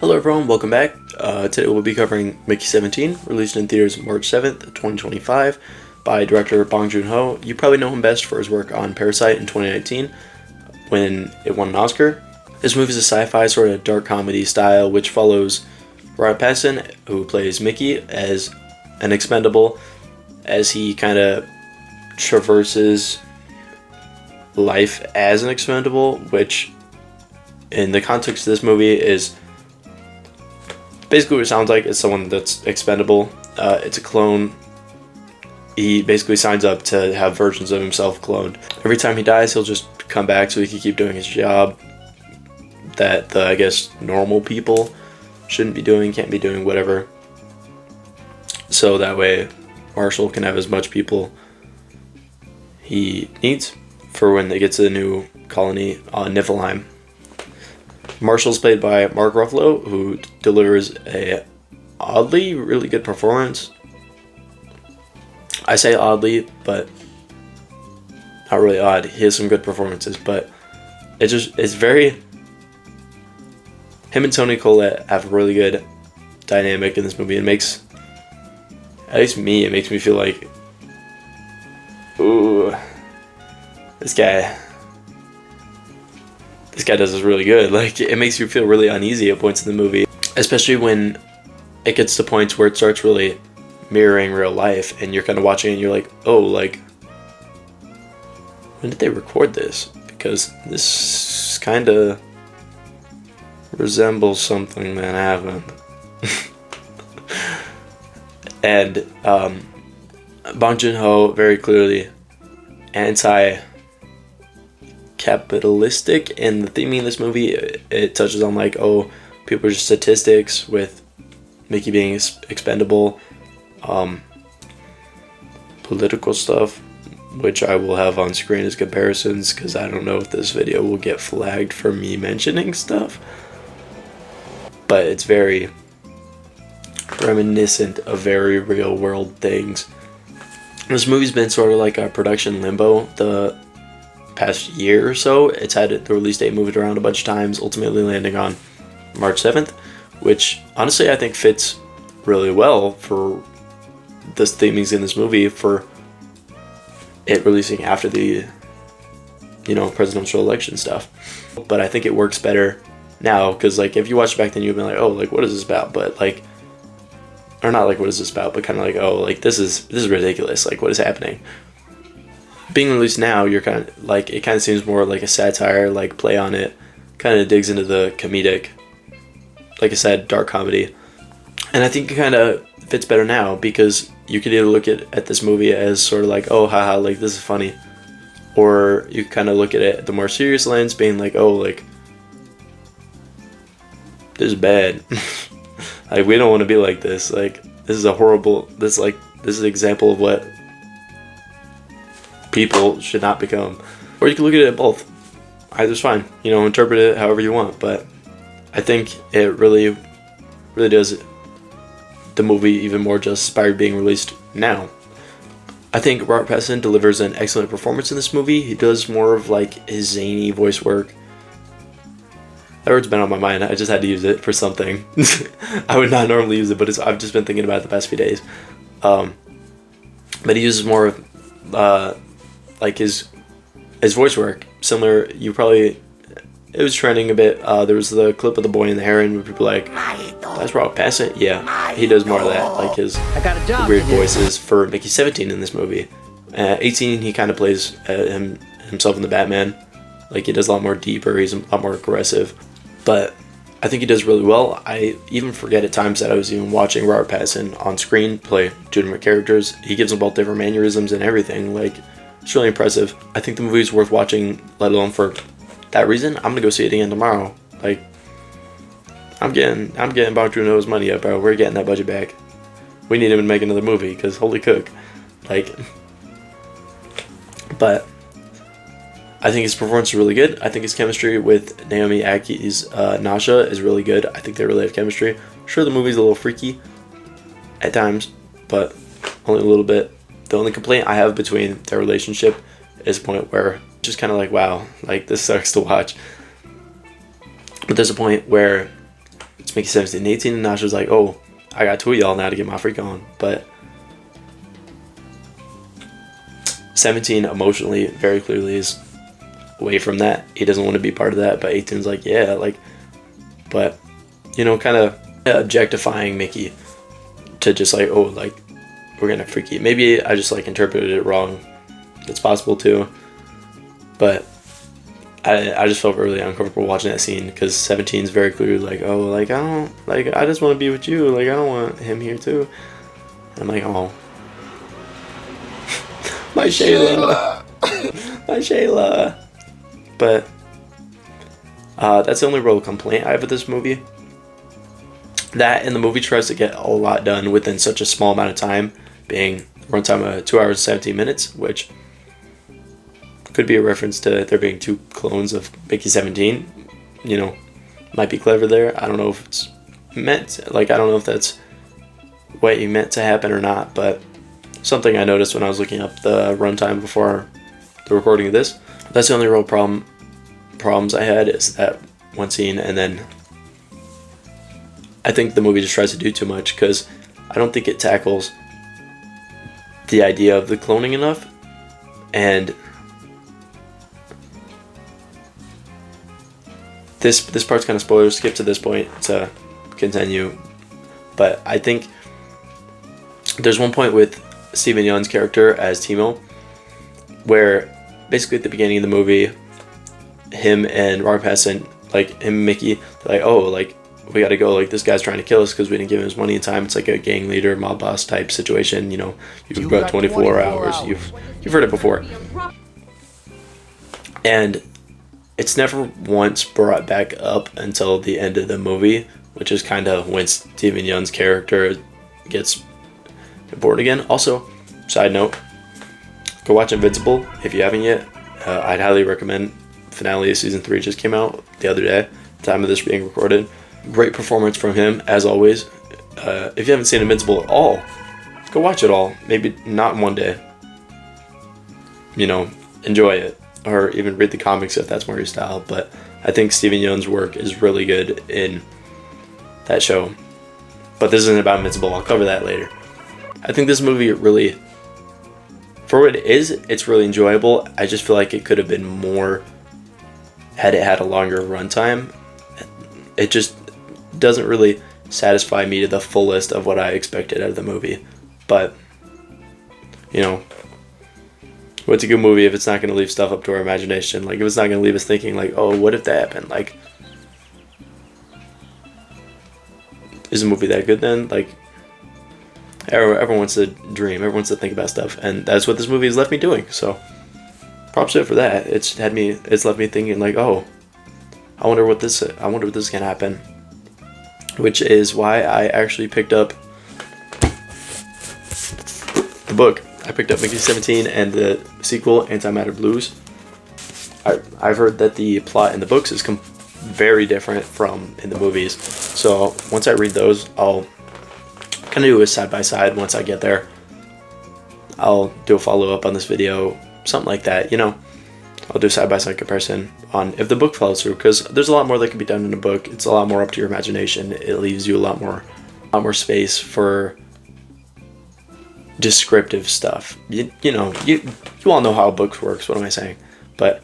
Hello everyone, welcome back. Today we'll be covering Mickey 17, released in theaters March 7th, 2025, by director Bong Joon-ho. You probably know him best for his work on Parasite in 2019, when it won an Oscar. This movie is a sci-fi sort of dark comedy style, which follows Robert Pattinson, who plays Mickey, as an expendable, as he kind of traverses life as an expendable, which in the context of this movie is basically what it sounds like. Is someone that's expendable. It's a clone. He basically signs up to have versions of himself cloned. Every time he dies, he'll just come back so he can keep doing his job that the, I guess, normal people shouldn't be doing, can't be doing, whatever. So that way Marshall can have as much people he needs for when they get to the new colony on Niflheim. Marshall's played by Mark Ruffalo, who delivers a oddly really good performance. I say oddly, but not really odd. He has some good performances, but it's very... Him and Toni Collette have a really good dynamic in this movie. It makes, at least me, it makes me feel like, ooh, this guy does this really good. Like, it makes you feel really uneasy at points in the movie, especially when it gets to points where it starts really mirroring real life, and you're kind of watching and you're like, oh, like, when did they record this? Because this kind of resembles something that happened. And Bong Joon-ho, very clearly anti-capitalistic in the theming of this movie. It touches on like, oh, people are just statistics, with Mickey being expendable, political stuff, which I will have on screen as comparisons, because I don't know if this video will get flagged for me mentioning stuff, but it's very reminiscent of very real world things. This movie's been sort of like a production limbo the past year or so. It's had the release date moved around a bunch of times, ultimately landing on March 7th, which honestly I think fits really well for the themings in this movie, for it releasing after the, presidential election stuff. But I think it works better now, because like if you watched it back then, you'd be like, oh, like, what is this about? But like, or not like, what is this about, but kind of like, oh, like, this is ridiculous, like, what is happening? Being released now, you're kind of like, it kind of seems more like a satire, like, play on it, kind of digs into the comedic, like I said, dark comedy. And I think it kind of fits better now, because you could either look at this movie as sort of like, oh, haha, like, this is funny, or you kind of look at it at the more serious lens, being like, oh, like, this is bad. Like, we don't want to be like this. Like, this is a horrible, this is an example of what people should not become. Or you can look at it both. Either's fine. Interpret it however you want. But I think it really, really does the movie even more justice by being released now. I think Robert Pattinson delivers an excellent performance in this movie. He does more of like his zany voice work. That word's been on my mind. I just had to use it for something. I would not normally use it, but I've just been thinking about it the past few days. But he uses more of like his voice work. Similar, it was trending a bit. There was the clip of the boy and the heron where people were like, that's Robert Pattinson? Yeah, he does more of that. Like his weird voices for Mickey 17 in this movie. 18, he kind of plays himself in the Batman. Like, he does a lot more deeper. He's a lot more aggressive. But I think he does really well. I even forget at times that I was even watching Robert Pattinson on screen play two different characters. He gives them both different mannerisms and everything. Like, it's really impressive. I think the movie is worth watching, let alone for that reason. I'm gonna go see it again tomorrow. Like, I'm getting Bong Joon-ho's money up, bro. We're getting that budget back. We need him to make another movie, because holy cook. Like, but I think his performance is really good. I think his chemistry with Naomi Ackie's Nasha is really good. I think they really have chemistry. Sure, the movie's a little freaky at times, but only a little bit. The only complaint I have between their relationship is a point where just kind of like, wow, like, this sucks to watch. But there's a point where Mickey 17 and 18, and Nasha's like, oh, I got two of y'all now to get my freak on. But 17 emotionally very clearly is away from that. He doesn't want to be part of that, but 18's like, yeah, like, but, you know, kind of objectifying Mickey to just like, oh, like, we're gonna freak you. Maybe I just like interpreted it wrong. It's possible too, but I just felt really uncomfortable watching that scene because 17's very clearly like, oh, like, I just want to be with you, like, I don't want him here too. And I'm like, oh, my Shayla. My Shayla. But that's the only real complaint I have with this movie. That and the movie tries to get a lot done within such a small amount of time, being runtime of 2 hours and 17 minutes, which could be a reference to there being two clones of Mickey 17. You know, might be clever there. I don't know if it's meant, like, I don't know if that's what you meant to happen or not, but something I noticed when I was looking up the runtime before the recording of this. That's the only real problems I had, is that one scene, and then I think the movie just tries to do too much because I don't think it tackles the idea of the cloning enough. And this part's kind of spoilers. Skip to this point to continue. But I think there's one point with Steven Yeun's character as Timo where basically at the beginning of the movie, him and Robert Pattinson, like him and Mickey, they're like, oh, like, we gotta go, like, this guy's trying to kill us because we didn't give him his money in time. It's like a gang leader, mob boss type situation, you know, you've got 24 hours. You've heard it before. And it's never once brought back up until the end of the movie, which is kind of when Steven Yeun's character gets born again. Also, side note, go watch Invincible if you haven't yet. I'd highly recommend. Finale of season 3 just came out the other day, time of this being recorded. Great performance from him, as always. If you haven't seen Invincible at all, go watch it all. Maybe not in one day. You know, enjoy it. Or even read the comics if that's more your style. But I think Steven Yeun's work is really good in that show. But this isn't about Invincible. I'll cover that later. I think this movie really, for what it is, it's really enjoyable. I just feel like it could have been more had it had a longer runtime. It just doesn't really satisfy me to the fullest of what I expected out of the movie. But, you know, what's a good movie if it's not going to leave stuff up to our imagination? Like, if it's not going to leave us thinking, like, oh, what if that happened? Like, is the movie that good then? Like, everyone wants to dream. Everyone wants to think about stuff. And that's what this movie has left me doing. So, props to it for that. It's left me thinking, like, oh, I wonder what this can happen. Which is why I actually picked up the book. I picked up Mickey 17 and the sequel, Antimatter Blues. I've heard that the plot in the books is very different from in the movies. So once I read those, I'll kind of do a side-by-side once I get there. I'll do a follow-up on this video, something like that, you know. I'll do a side-by-side comparison on if the book follows through, because there's a lot more that can be done in a book. It's a lot more up to your imagination. It leaves you a lot more space for descriptive stuff. You know, you all know how books works. What am I saying? But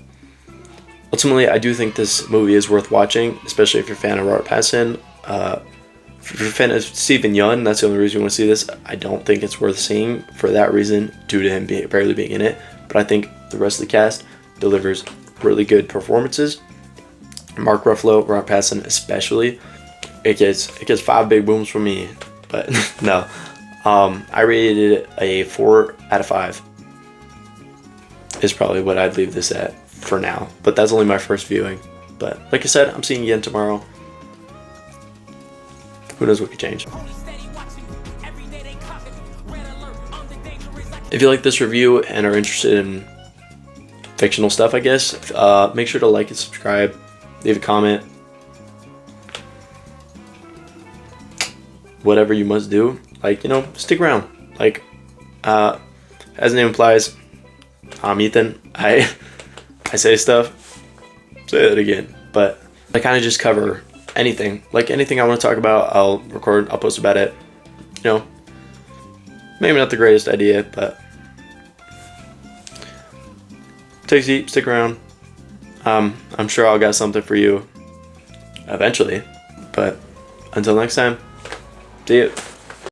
ultimately, I do think this movie is worth watching, especially if you're a fan of Robert Pattinson. If you're a fan of Steven Yeun, that's the only reason you want to see this. I don't think it's worth seeing for that reason, due to him barely being in it. But I think the rest of the cast delivers really good performances. Mark Ruffalo, Robert Pattinson especially. It gets 5 big booms from me, but no. I rated it a 4 out of 5. Is probably what I'd leave this at for now. But that's only my first viewing. But like I said, I'm seeing you again tomorrow. Who knows what could change. If you like this review and are interested in fictional stuff, I guess, make sure to like and subscribe, leave a comment, whatever you must do. Like, you know, stick around. Like, as the name implies, I'm Ethan. I say stuff, say that again, but I kind of just cover anything. Like anything I want to talk about, I'll record, I'll post about it. You know, maybe not the greatest idea, but take a seat, stick around. I'm sure I'll get something for you eventually, but until next time, see you.